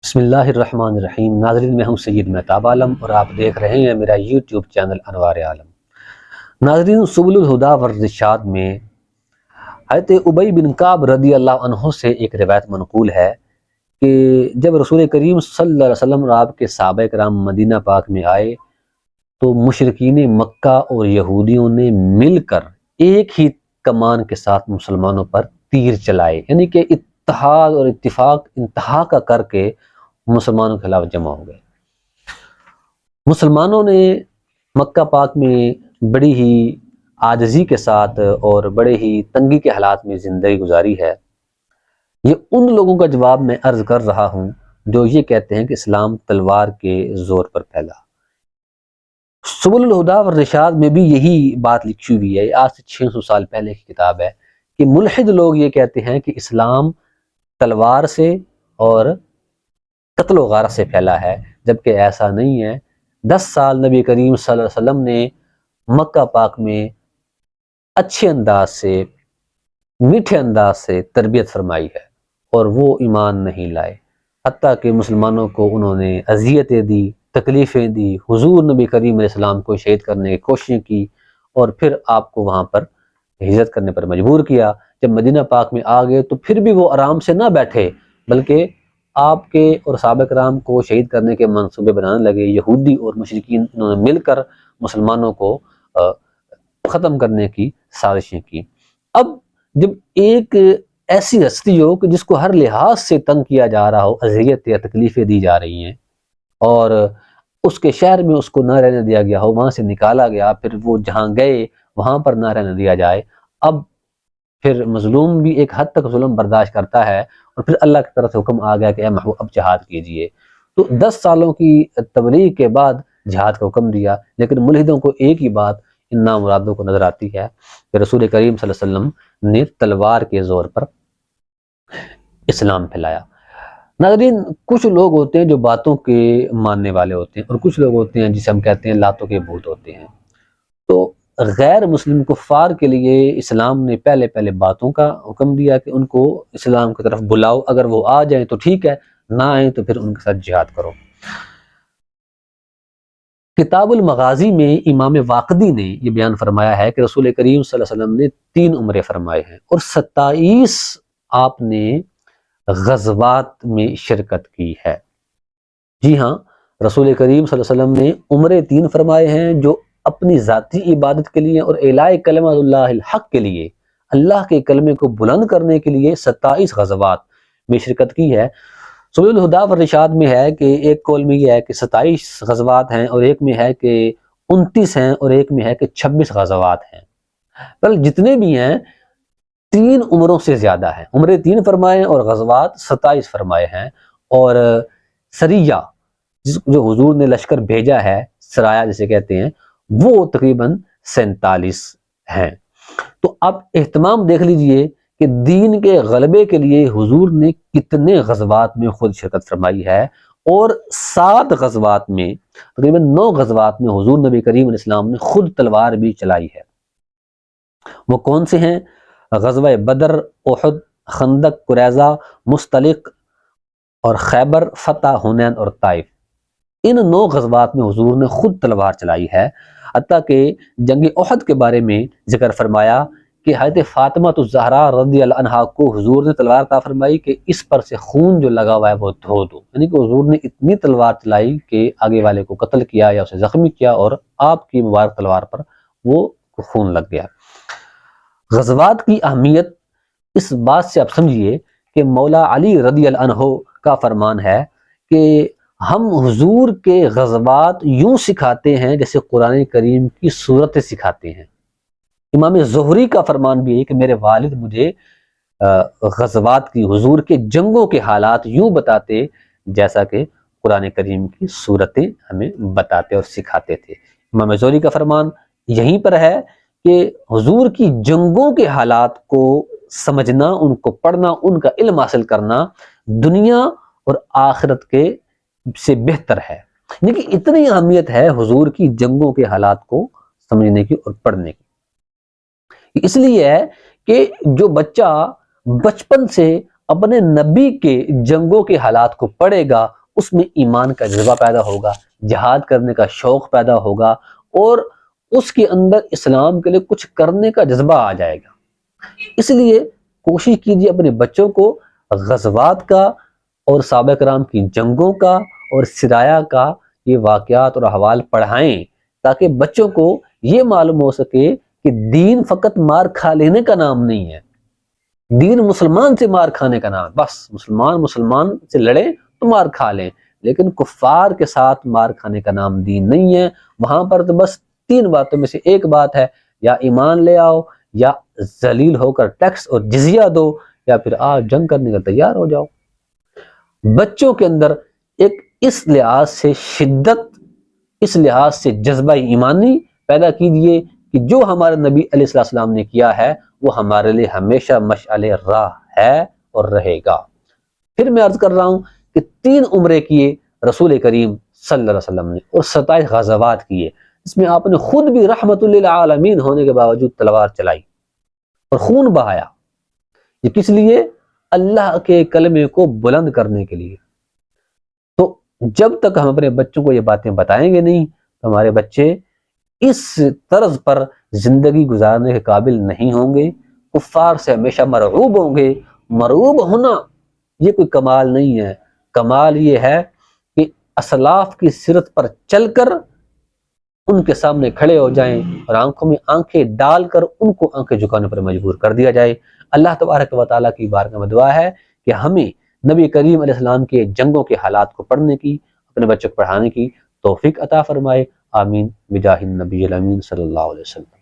بسم اللہ الرحمن الرحیم۔ ناظرین، میں ہوں سید مہتاب عالم اور آپ دیکھ رہے ہیں میرا یوٹیوب چینل انوار عالم۔ ناظرین، سبل الہدیٰ والرشاد میں حضرت ابی بن کعب رضی اللہ عنہ سے ایک روایت منقول ہے کہ جب رسول کریم صلی اللہ علیہ وسلم اور آپ کے صحابہ کرام مدینہ پاک میں آئے تو مشرکین مکہ اور یہودیوں نے مل کر ایک ہی کمان کے ساتھ مسلمانوں پر تیر چلائے، یعنی کہ اتحاد اور اتفاق انتہا کا کر کے مسلمانوں کے خلاف جمع ہو گئے۔ مسلمانوں نے مکہ پاک میں بڑی ہی عاجزی کے ساتھ اور بڑے ہی تنگی کے حالات میں زندگی گزاری ہے۔ یہ ان لوگوں کا جواب میں عرض کر رہا ہوں جو یہ کہتے ہیں کہ اسلام تلوار کے زور پر پھیلا۔ سبل الہدیٰ والرشاد میں بھی یہی بات لکھی ہوئی ہے، آج سے 600 سال پہلے کی کتاب ہے کہ ملحد لوگ یہ کہتے ہیں کہ اسلام تلوار سے اور قتل و غارت سے پھیلا ہے، جبکہ ایسا نہیں ہے۔ 10 سال نبی کریم صلی اللہ علیہ وسلم نے مکہ پاک میں اچھے انداز سے، میٹھے انداز سے تربیت فرمائی ہے اور وہ ایمان نہیں لائے، حتیٰ کہ مسلمانوں کو انہوں نے اذیتیں دی، تکلیفیں دی، حضور نبی کریم علیہ السلام کو شہید کرنے کی کوششیں کی اور پھر آپ کو وہاں پر ہجرت کرنے پر مجبور کیا۔ جب مدینہ پاک میں آ گئے تو پھر بھی وہ آرام سے نہ بیٹھے، بلکہ آپ کے اور صحابہ کرام کو شہید کرنے کے منصوبے بنانے لگے۔ یہودی اور مشرکین انہوں نے مل کر مسلمانوں کو ختم کرنے کی سازشیں کی۔ اب جب ایک ایسی ہستی ہو کہ جس کو ہر لحاظ سے تنگ کیا جا رہا ہو، اذیت یا تکلیفیں دی جا رہی ہیں، اور اس کے شہر میں اس کو نہ رہنے دیا گیا ہو، وہاں سے نکالا گیا، پھر وہ جہاں گئے وہاں پر نہ رہنے دیا جائے، اب پھر مظلوم بھی ایک حد تک ظلم برداشت کرتا ہے، اور پھر اللہ کی طرف سے حکم آ گیا کہ اے محبوب اب جہاد کیجئے۔ تو 10 سالوں کی تبلیغ کے بعد جہاد کا حکم دیا، لیکن ملحدوں کو ایک ہی بات ان نامرادوں کو نظر آتی ہے کہ رسول کریم صلی اللہ علیہ وسلم نے تلوار کے زور پر اسلام پھیلایا۔ ناظرین، کچھ لوگ ہوتے ہیں جو باتوں کے ماننے والے ہوتے ہیں، اور کچھ لوگ ہوتے ہیں جسے ہم کہتے ہیں لاتوں کے بھوت ہوتے ہیں۔ تو غیر مسلم کفار کے لیے اسلام نے پہلے باتوں کا حکم دیا کہ ان کو اسلام کی طرف بلاؤ، اگر وہ آ جائیں تو ٹھیک ہے، نہ آئیں تو پھر ان کے ساتھ جہاد کرو۔ کتاب المغازی میں امام واقدی نے یہ بیان فرمایا ہے کہ رسول کریم صلی اللہ علیہ وسلم نے 3 عمرے فرمائے ہیں اور 27 آپ نے غزوات میں شرکت کی ہے۔ جی ہاں، رسول کریم صلی اللہ علیہ وسلم نے عمرے 3 فرمائے ہیں جو اپنی ذاتی عبادت کے لیے اور اعلاء کلمہ اللہ الحق کے لیے، اللہ کے کلمے کو بلند کرنے کے لیے 27 غزوات میں شرکت کی ہے۔ سبل الہدیٰ والرشاد میں ہے کہ ایک قول میں یہ ہے کہ 27 غزوات ہیں، اور ایک میں ہے کہ 29 ہیں، اور ایک میں ہے کہ 26 غزوات ہیں۔ بل جتنے بھی ہیں 3 عمروں سے زیادہ ہیں، عمرے 3 فرمائے اور غزوات 27 فرمائے ہیں، اور سریہ جو حضور نے لشکر بھیجا ہے، سرایہ جسے کہتے ہیں، وہ تقریباً 47 ہیں۔ تو اب اہتمام دیکھ لیجئے کہ دین کے غلبے کے لیے حضور نے کتنے غزوات میں خود شرکت فرمائی ہے، اور 7 غزوات میں، تقریباً 9 غزوات میں حضور نبی کریم علیہ السلام نے خود تلوار بھی چلائی ہے۔ وہ کون سے ہیں؟ غزوہ بدر، احد، خندق، قریظہ، مستلق اور خیبر، فتح، حنین اور طائف۔ ان 9 غزوات میں حضور نے خود تلوار چلائی ہے، حتیٰ کہ جنگ احد کے بارے میں ذکر فرمایا کہ حضرت فاطمہ الزہرا رضی اللہ عنہا کو حضور نے تلوار عطا فرمائی کہ اس پر سے خون جو لگا ہوا ہے وہ دھو دو، یعنی کہ حضور نے اتنی تلوار چلائی کہ آگے والے کو قتل کیا یا اسے زخمی کیا، اور آپ کی مبارک تلوار پر وہ خون لگ گیا۔ غزوات کی اہمیت اس بات سے آپ سمجھیے کہ مولا علی رضی اللہ عنہ کا فرمان ہے کہ ہم حضور کے غزوات یوں سکھاتے ہیں جیسے قرآن کریم کی سورتیں سکھاتے ہیں۔ امام زہری کا فرمان بھی ہے کہ میرے والد مجھے غزوات کی، حضور کے جنگوں کے حالات یوں بتاتے جیسا کہ قرآن کریم کی سورتیں ہمیں بتاتے اور سکھاتے تھے۔ امام زہری کا فرمان یہیں پر ہے کہ حضور کی جنگوں کے حالات کو سمجھنا، ان کو پڑھنا، ان کا علم حاصل کرنا دنیا اور آخرت کے سے بہتر ہے۔ یعنی کہ اتنی اہمیت ہے حضور کی جنگوں کے حالات کو سمجھنے کی اور پڑھنے کی۔ اس لیے ہے کہ جو بچہ بچپن سے اپنے نبی کے جنگوں کے حالات کو پڑھے گا، اس میں ایمان کا جذبہ پیدا ہوگا، جہاد کرنے کا شوق پیدا ہوگا، اور اس کے اندر اسلام کے لیے کچھ کرنے کا جذبہ آ جائے گا۔ اس لیے کوشش کیجیے اپنے بچوں کو غزوات کا اور صحابہ کرام کی جنگوں کا اور سرایا کا یہ واقعات اور احوال پڑھائیں، تاکہ بچوں کو یہ معلوم ہو سکے کہ دین فقط مار کھا لینے کا نام نہیں ہے، دین مسلمان سے مار کھانے کا نام ہے۔ بس مسلمان سے لڑے تو مار کھا لیں، لیکن کفار کے ساتھ مار کھانے کا نام دین نہیں ہے۔ وہاں پر تو بس 3 باتوں میں سے ایک بات ہے، یا ایمان لے آؤ، یا ذلیل ہو کر ٹیکس اور جزیہ دو، یا پھر جنگ کرنے کا تیار ہو جاؤ۔ بچوں کے اندر ایک اس لحاظ سے شدت، اس لحاظ سے جذبہ ایمانی پیدا کیجیے کہ جو ہمارے نبی علیہ السلام نے کیا ہے وہ ہمارے لیے ہمیشہ مشعل راہ ہے اور رہے گا۔ پھر میں عرض کر رہا ہوں کہ 3 عمرے کیے رسول کریم صلی اللہ علیہ وسلم نے، اور 27 غزوات کیے۔ اس میں آپ نے خود بھی رحمت للعالمین ہونے کے باوجود تلوار چلائی اور خون بہایا۔ یہ کس لیے؟ اللہ کے کلمے کو بلند کرنے کے لیے۔ تو جب تک ہم اپنے بچوں کو یہ باتیں بتائیں گے نہیں تو ہمارے بچے اس طرز پر زندگی گزارنے کے قابل نہیں ہوں گے، کفار سے ہمیشہ مرعوب ہوں گے۔ مرعوب ہونا یہ کوئی کمال نہیں ہے، کمال یہ ہے کہ اسلاف کی سیرت پر چل کر ان کے سامنے کھڑے ہو جائیں اور آنکھوں میں آنکھیں ڈال کر ان کو آنکھیں جھکانے پر مجبور کر دیا جائے۔ اللہ تبارک و تعالیٰ کی بارگاہ میں دعا ہے کہ ہمیں نبی کریم علیہ السلام کے جنگوں کے حالات کو پڑھنے کی، اپنے بچوں کو پڑھانے کی توفیق عطا فرمائے۔ آمین بجاہ النبی الامین صلی اللہ علیہ وسلم۔